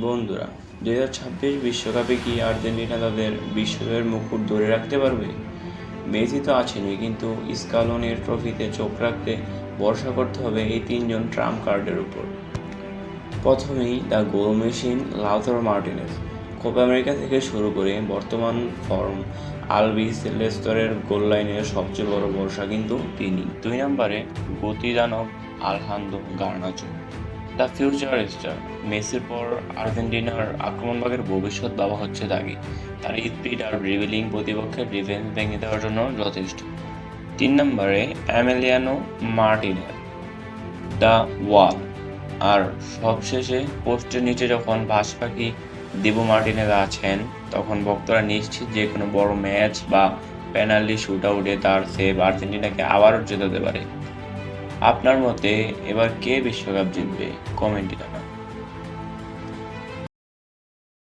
বন্ধুরা, ২০২৬ বিশ্বকাপে কি আর্জেন্টিনা তাদের বিশ্বজয়ের মুকুট ধরে রাখতে পারবে? মেসি তো আছেনই, কিন্তু স্কালোনির ট্রফিতে চোখ রাখতে ভরসা করতে হবে এই তিনজন ট্রাম্প কার্ডের উপর। প্রথমেই the goal machine Lautaro Martinez. Copa America থেকে শুরু করে বর্তমান ফর্ম আলবি সেলেস্তরের গোল লাইনের সবচেয়ে বড় ভরসা কিন্তু তিনি। ২ নম্বরে গতিদানব আলহান্দ্রো গার্নাচো, দ্য ফিউচার স্টার। মেসির পর আর্জেন্টিনার আক্রমণভাগের ভবিষ্যৎ ভাবা হচ্ছে তাকে। তার স্পিড আর ড্রিবলিং প্রতিপক্ষের ডিফেন্স ভেঙে দেওয়ার জন্য যথেষ্ট। ৩ নম্বরে এমিলিয়ানো মার্টিনেজ, দ্য ওয়াল। আর সবশেষে পোস্টের নিচে যখন বাজ পাখি দিবো মার্টিনেজ আছেন, তখন ভক্তরা নিশ্চিত যে কোনো বড় ম্যাচ বা পেনাল্টি শুট আউটে তার সেভ আর্জেন্টিনাকে আবারও জেতাতে পারে। আপনার মতে এবার কে বিশ্বকাপ জিতবে? কমেন্টে জানান।